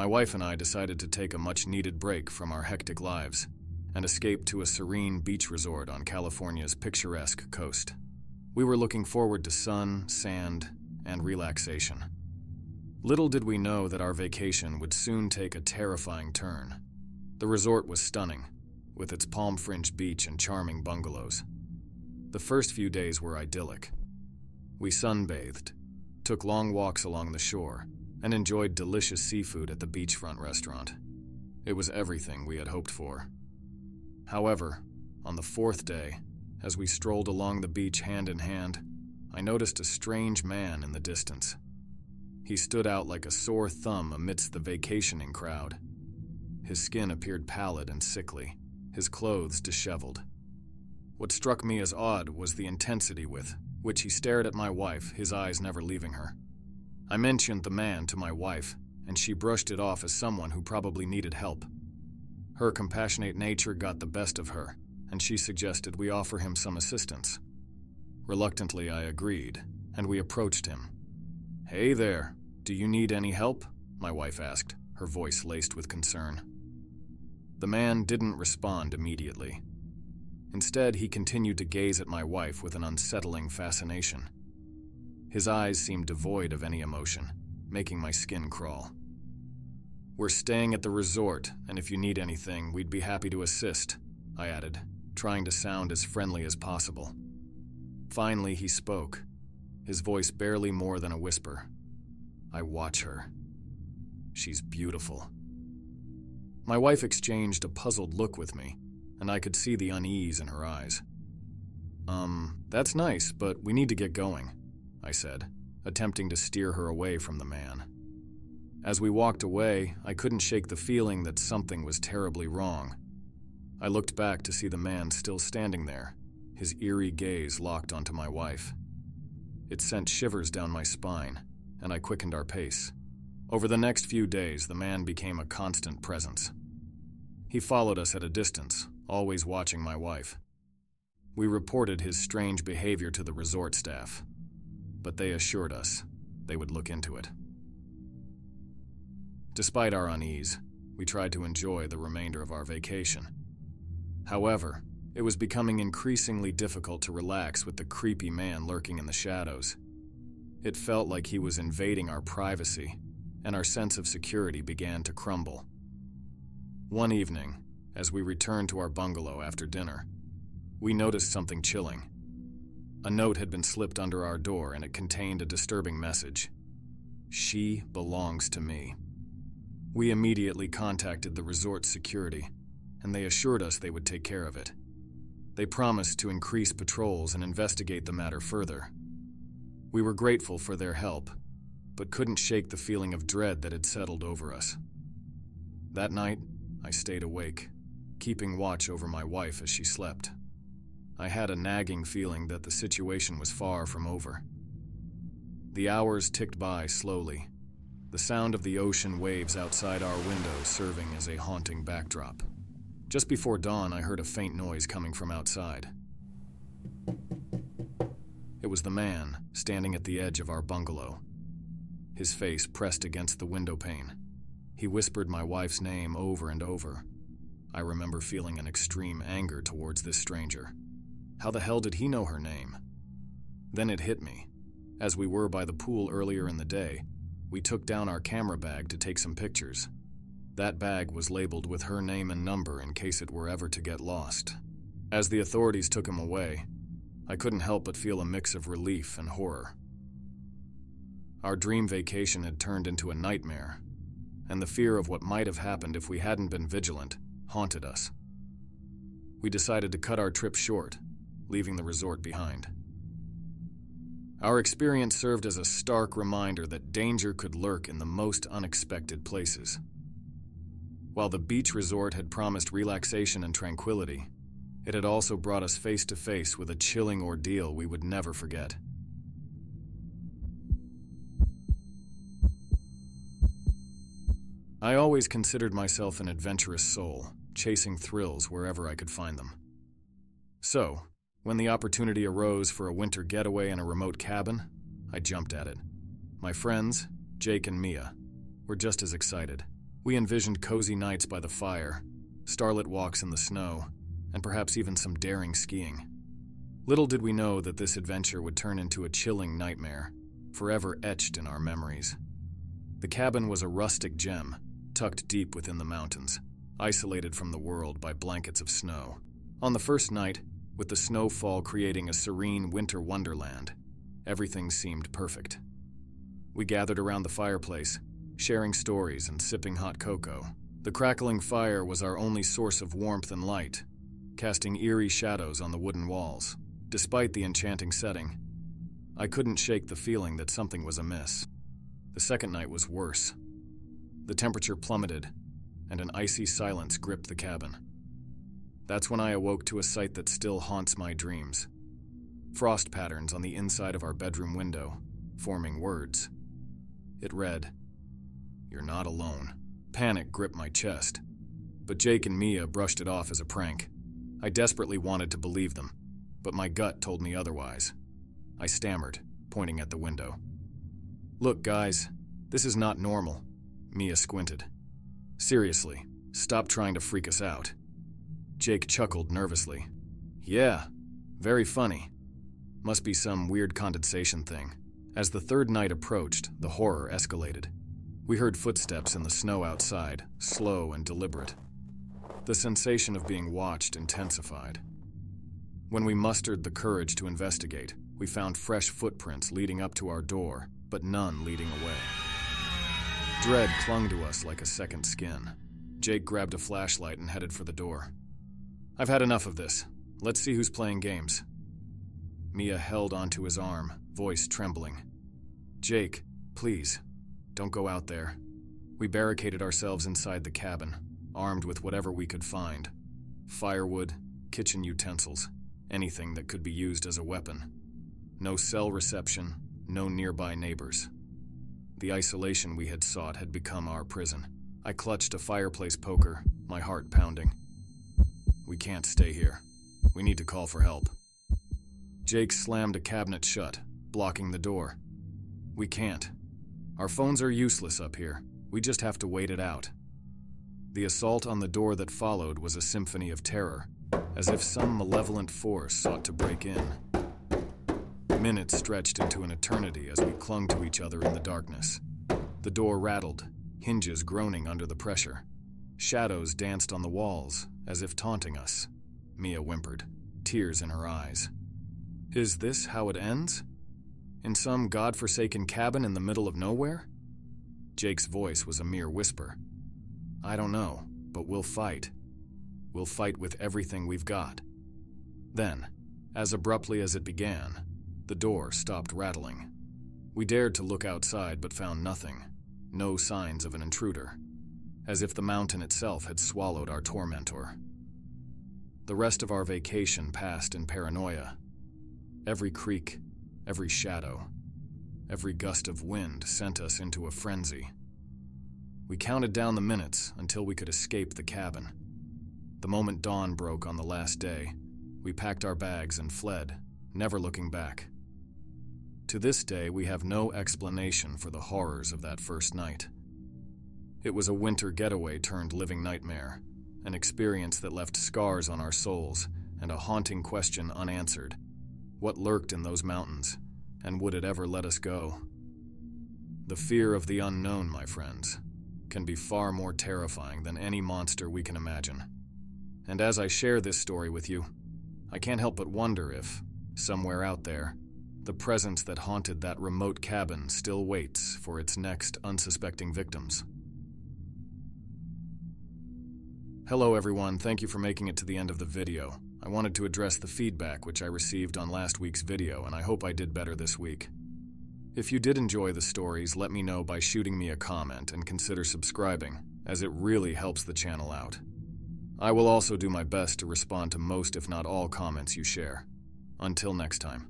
My wife and I decided to take a much-needed break from our hectic lives and escape to a serene beach resort on California's picturesque coast. We were looking forward to sun, sand, and relaxation. Little did we know that our vacation would soon take a terrifying turn. The resort was stunning, with its palm-fringed beach and charming bungalows. The first few days were idyllic. We sunbathed, took long walks along the shore, and enjoyed delicious seafood at the beachfront restaurant. It was everything we had hoped for. However, on the fourth day, as we strolled along the beach hand in hand, I noticed a strange man in the distance. He stood out like a sore thumb amidst the vacationing crowd. His skin appeared pallid and sickly, his clothes disheveled. What struck me as odd was the intensity with which he stared at my wife, his eyes never leaving her. I mentioned the man to my wife, and she brushed it off as someone who probably needed help. Her compassionate nature got the best of her, and she suggested we offer him some assistance. Reluctantly, I agreed, and we approached him. "Hey there, do you need any help?" my wife asked, her voice laced with concern. The man didn't respond immediately. Instead, he continued to gaze at my wife with an unsettling fascination. His eyes seemed devoid of any emotion, making my skin crawl. "We're staying at the resort, and if you need anything, we'd be happy to assist," I added, trying to sound as friendly as possible. Finally, he spoke, his voice barely more than a whisper. "I watch her. She's beautiful." My wife exchanged a puzzled look with me, and I could see the unease in her eyes. That's nice, but we need to get going," I said, attempting to steer her away from the man. As we walked away, I couldn't shake the feeling that something was terribly wrong. I looked back to see the man still standing there, his eerie gaze locked onto my wife. It sent shivers down my spine, and I quickened our pace. Over the next few days, the man became a constant presence. He followed us at a distance, always watching my wife. We reported his strange behavior to the resort staff, but they assured us they would look into it. Despite our unease, we tried to enjoy the remainder of our vacation. However, it was becoming increasingly difficult to relax with the creepy man lurking in the shadows. It felt like he was invading our privacy, and our sense of security began to crumble. One evening, as we returned to our bungalow after dinner, we noticed something chilling. A note had been slipped under our door, and it contained a disturbing message. "She belongs to me." We immediately contacted the resort security, and they assured us they would take care of it. They promised to increase patrols and investigate the matter further. We were grateful for their help, but couldn't shake the feeling of dread that had settled over us. That night, I stayed awake, keeping watch over my wife as she slept. I had a nagging feeling that the situation was far from over. The hours ticked by slowly, the sound of the ocean waves outside our window serving as a haunting backdrop. Just before dawn, I heard a faint noise coming from outside. It was the man standing at the edge of our bungalow, his face pressed against the window pane. He whispered my wife's name over and over. I remember feeling an extreme anger towards this stranger. How the hell did he know her name? Then it hit me. As we were by the pool earlier in the day, we took down our camera bag to take some pictures. That bag was labeled with her name and number in case it were ever to get lost. As the authorities took him away, I couldn't help but feel a mix of relief and horror. Our dream vacation had turned into a nightmare, and the fear of what might have happened if we hadn't been vigilant haunted us. We decided to cut our trip short, leaving the resort behind. Our experience served as a stark reminder that danger could lurk in the most unexpected places. While the beach resort had promised relaxation and tranquility, it had also brought us face to face with a chilling ordeal we would never forget. I always considered myself an adventurous soul, chasing thrills wherever I could find them. So, when the opportunity arose for a winter getaway in a remote cabin, I jumped at it. My friends, Jake and Mia, were just as excited. We envisioned cozy nights by the fire, starlit walks in the snow, and perhaps even some daring skiing. Little did we know that this adventure would turn into a chilling nightmare, forever etched in our memories. The cabin was a rustic gem, tucked deep within the mountains, isolated from the world by blankets of snow. On the first night, with the snowfall creating a serene winter wonderland, everything seemed perfect. We gathered around the fireplace, sharing stories and sipping hot cocoa. The crackling fire was our only source of warmth and light, casting eerie shadows on the wooden walls. Despite the enchanting setting, I couldn't shake the feeling that something was amiss. The second night was worse. The temperature plummeted, and an icy silence gripped the cabin. That's when I awoke to a sight that still haunts my dreams. Frost patterns on the inside of our bedroom window, forming words. It read, "You're not alone." Panic gripped my chest, but Jake and Mia brushed it off as a prank. I desperately wanted to believe them, but my gut told me otherwise. I stammered, pointing at the window. "Look, guys, this is not normal." Mia squinted. "Seriously, stop trying to freak us out." Jake chuckled nervously. "Yeah, very funny. Must be some weird condensation thing." As the third night approached, the horror escalated. We heard footsteps in the snow outside, slow and deliberate. The sensation of being watched intensified. When we mustered the courage to investigate, we found fresh footprints leading up to our door, but none leading away. Dread clung to us like a second skin. Jake grabbed a flashlight and headed for the door. "I've had enough of this. Let's see who's playing games." Mia held onto his arm, voice trembling. "Jake, please, don't go out there." We barricaded ourselves inside the cabin, armed with whatever we could find. Firewood, kitchen utensils, anything that could be used as a weapon. No cell reception, no nearby neighbors. The isolation we had sought had become our prison. I clutched a fireplace poker, my heart pounding. "We can't stay here. We need to call for help." Jake slammed a cabinet shut, blocking the door. "We can't. Our phones are useless up here. We just have to wait it out." The assault on the door that followed was a symphony of terror, as if some malevolent force sought to break in. Minutes stretched into an eternity as we clung to each other in the darkness. The door rattled, hinges groaning under the pressure. Shadows danced on the walls, as if taunting us. Mia whimpered, tears in her eyes. "Is this how it ends? In some godforsaken cabin in the middle of nowhere?" Jake's voice was a mere whisper. "I don't know, but we'll fight. We'll fight with everything we've got." Then, as abruptly as it began, the door stopped rattling. We dared to look outside but found nothing, no signs of an intruder, as if the mountain itself had swallowed our tormentor. The rest of our vacation passed in paranoia. Every creak, every shadow, every gust of wind sent us into a frenzy. We counted down the minutes until we could escape the cabin. The moment dawn broke on the last day, we packed our bags and fled, never looking back. To this day, we have no explanation for the horrors of that first night. It was a winter getaway turned living nightmare, an experience that left scars on our souls and a haunting question unanswered. What lurked in those mountains, and would it ever let us go? The fear of the unknown, my friends, can be far more terrifying than any monster we can imagine. And as I share this story with you, I can't help but wonder if, somewhere out there, the presence that haunted that remote cabin still waits for its next unsuspecting victims. Hello everyone, thank you for making it to the end of the video. I wanted to address the feedback which I received on last week's video, and I hope I did better this week. If you did enjoy the stories, let me know by shooting me a comment and consider subscribing, as it really helps the channel out. I will also do my best to respond to most if not all comments you share. Until next time.